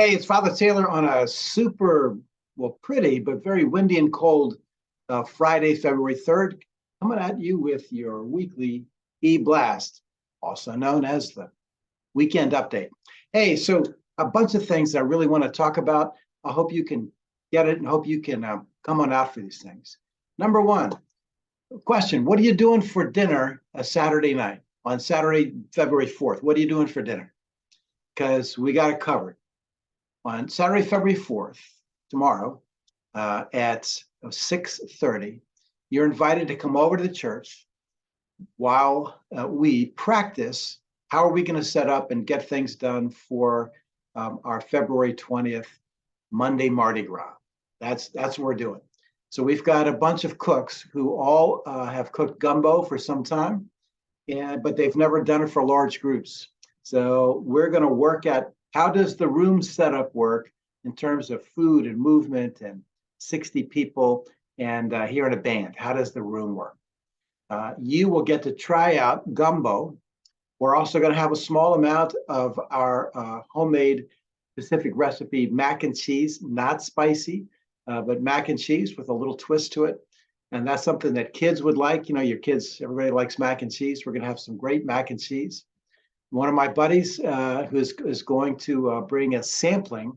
Hey, it's Father Taylor on a super, well, pretty, but very windy and cold Friday, February 3rd, coming at you with your weekly eBlast, also known as the weekend update. Hey, so a bunch of things I really want to talk about. I hope you can get it and hope you can come on out for these things. Number one, question: what are you doing for dinner a Saturday night on Saturday, February 4th? What are you doing for dinner? Because we got it covered on Saturday, February 4th, tomorrow, at 6:30, you're invited to come over to the church while we practice how are we going to set up and get things done for our February 20th Monday Mardi Gras. That's what we're doing. So we've got a bunch of cooks who all have cooked gumbo for some time, but they've never done it for large groups. So we're going to work at how does the room setup work in terms of food and movement and 60 people and here in a band? How does the room work? You will get to try out gumbo. We're also going to have a small amount of our homemade Pacific recipe mac and cheese, not spicy, but mac and cheese with a little twist to it. And that's something that kids would like. You know, your kids, everybody likes mac and cheese. We're going to have some great mac and cheese. One of my buddies who is going to bring a sampling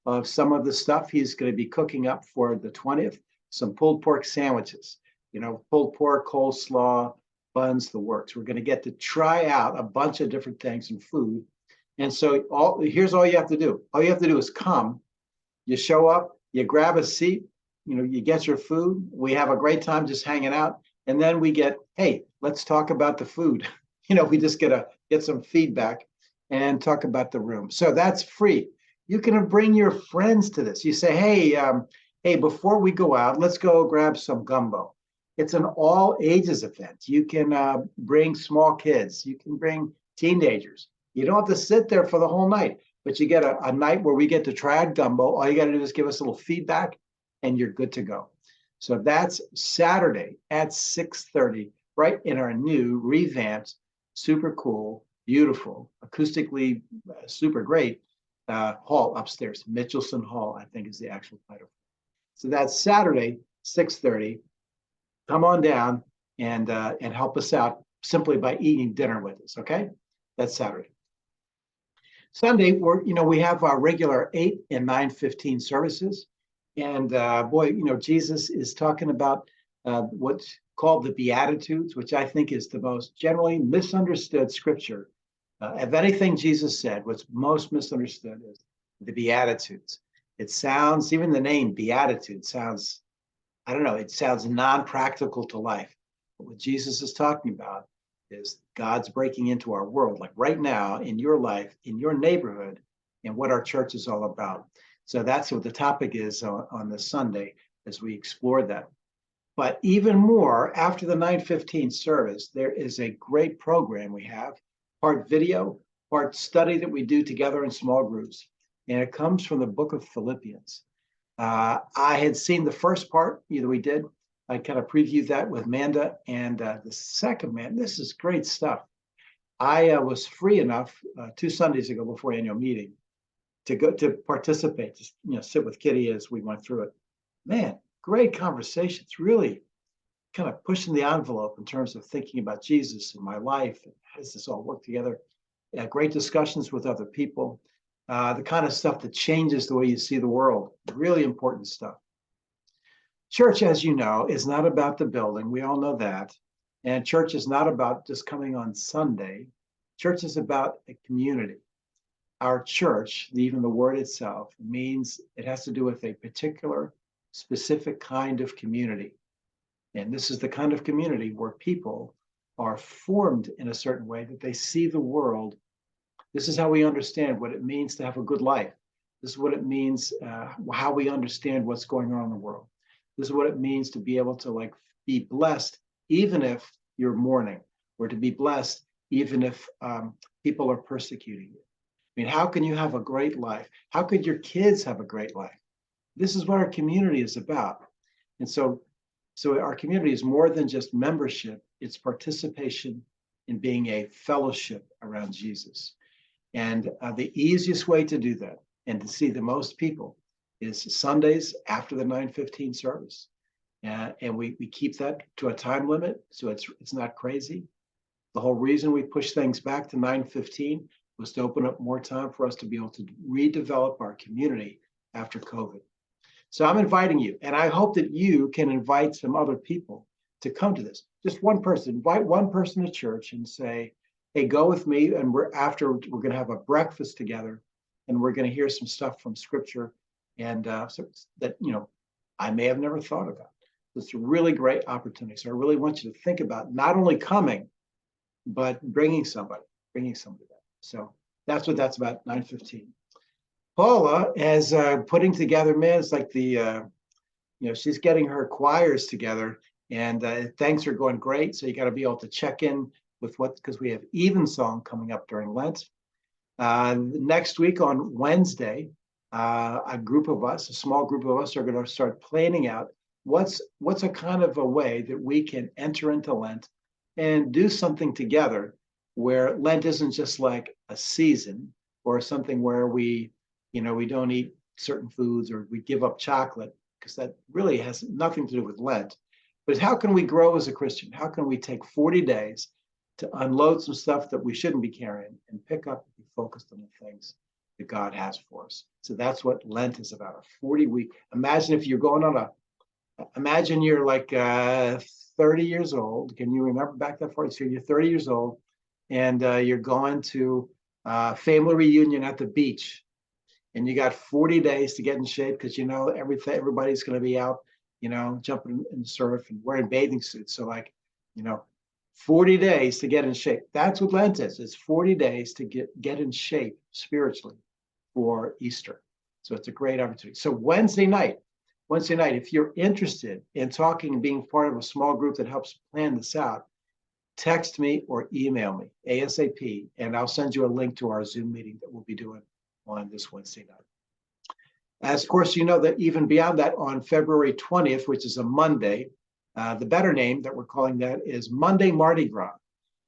of some of the stuff he's going to be cooking up for the 20th, some pulled pork sandwiches, you know, pulled pork, coleslaw, buns, the works. We're going to get to try out a bunch of different things and food. And so here's all you have to do. All you have to do is come, you show up, you grab a seat, you know, you get your food. We have a great time just hanging out. And then we get, hey, let's talk about the food. You know, we just get some feedback and talk about the room. So that's free. You can bring your friends to this. You say, hey, before we go out, let's go grab some gumbo. It's an all ages event. You can bring small kids. You can bring teenagers. You don't have to sit there for the whole night, but you get a night where we get to try out gumbo. All you got to do is give us a little feedback and you're good to go. So that's Saturday at 6:30, right in our new revamped, super cool, beautiful, acoustically super great hall upstairs. Mitchelson Hall, I think, is the actual title. So that's Saturday, 6:30. Come on down and help us out simply by eating dinner with us. Okay, that's Saturday. Sunday, we have our regular 8 and 9:15 services, and boy, Jesus is talking about what's called the Beatitudes, which I think is the most generally misunderstood scripture. Of anything Jesus said, what's most misunderstood is the Beatitudes. It sounds, even the name Beatitude sounds, I don't know, it sounds non-practical to life. But what Jesus is talking about is God's breaking into our world, like right now in your life, in your neighborhood, and what our church is all about. So that's what the topic is on this Sunday as we explore that. But even more, after the 9:15 service, there is a great program we have, part video, part study that we do together in small groups. And it comes from the book of Philippians. I had seen the first part, either we did. I kind of previewed that with Manda. And the second, man, this is great stuff. I was free enough 2 Sundays ago before annual meeting to go to participate, just sit with Kitty as we went through it. Man, great conversations, really kind of pushing the envelope in terms of thinking about Jesus and my life and how does this all work together. Great discussions with other people, the kind of stuff that changes the way you see the world. Really important stuff. Church, as you know, is not about the building. We all know that. And church is not about just coming on Sunday. Church is about a community. Our church, even the word itself, means it has to do with a particular, specific kind of community. And this is the kind of community where people are formed in a certain way that they see the world. This is how we understand what it means to have a good life. This is what it means, how we understand what's going on in the world. This is what it means to be able to be blessed, even if you're mourning, or to be blessed, even if people are persecuting you. I mean, how can you have a great life? How could your kids have a great life? This is what our community is about. And so our community is more than just membership. It's participation in being a fellowship around Jesus. And the easiest way to do that and to see the most people is Sundays after the 9:15 service. And we keep that to a time limit, so it's not crazy. The whole reason we push things back to 9:15 was to open up more time for us to be able to redevelop our community after COVID. So I'm inviting you, and I hope that you can invite some other people to come to this. Just one person, invite one person to church and say, hey, go with me, and we're going to have a breakfast together, and we're going to hear some stuff from Scripture, and so that I may have never thought about. It's a really great opportunity. So I really want you to think about not only coming, but bringing somebody back. So that's what that's about, 9:15. Paula is putting together, man, it's like she's getting her choirs together, and things are going great. So you got to be able to check in with because we have Evensong coming up during Lent. Next week on Wednesday, a small group of us are going to start planning out what's a kind of a way that we can enter into Lent and do something together where Lent isn't just like a season or something where we don't eat certain foods or we give up chocolate, because that really has nothing to do with Lent. But how can we grow as a Christian? How can we take 40 days to unload some stuff that we shouldn't be carrying and pick up and be focused on the things that God has for us? So that's what Lent is about, a 40-week. Imagine if you're going on imagine you're like 30 years old. Can you remember back that far? So you're 30 years old and you're going to a family reunion at the beach. And you got 40 days to get in shape because everybody's going to be out, jumping in the surf and wearing bathing suits. So 40 days to get in shape. That's what Lent is. It's 40 days to get in shape spiritually for Easter. So it's a great opportunity. So Wednesday night, if you're interested in talking and being part of a small group that helps plan this out, text me or email me ASAP, and I'll send you a link to our Zoom meeting that we'll be doing on this Wednesday night. As of course, you know that even beyond that, on February 20th, which is a Monday, the better name that we're calling that is Monday Mardi Gras.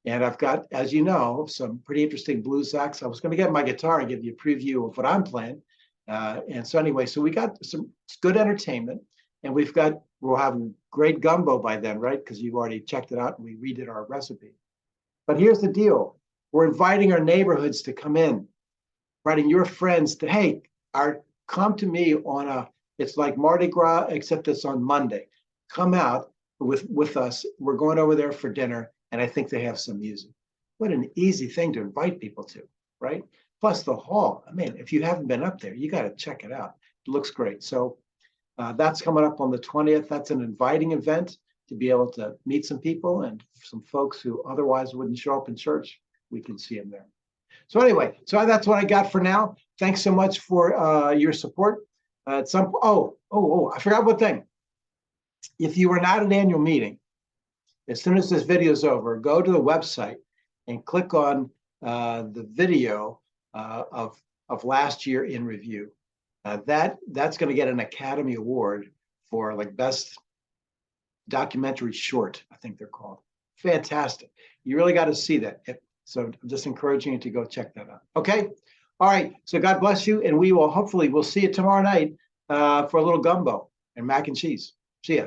And I've got, as you know, some pretty interesting blues acts. I was going to get my guitar and give you a preview of what I'm playing. And so anyway, so we got some good entertainment, and we'll have great gumbo by then, right? Because you've already checked it out and we redid our recipe. But here's the deal. We're inviting our neighborhoods to come in, inviting your friends to, hey, come to me it's like Mardi Gras, except it's on Monday. Come out with us. We're going over there for dinner, and I think they have some music. What an easy thing to invite people to, right? Plus the hall. I mean, if you haven't been up there, you got to check it out. It looks great. So that's coming up on the 20th. That's an inviting event to be able to meet some people, and some folks who otherwise wouldn't show up in church, we can see them there. So anyway, so that's what I got for now. Thanks so much for your support. I forgot one thing. If you were not at an annual meeting, as soon as this video is over, go to the website and click on the video of last year in review. That's going to get an Academy Award for like best documentary short, I think they're called. Fantastic. You really got to see that. So I'm just encouraging you to go check that out. Okay. All right. So God bless you. And we'll see you tomorrow night for a little gumbo and mac and cheese. See ya.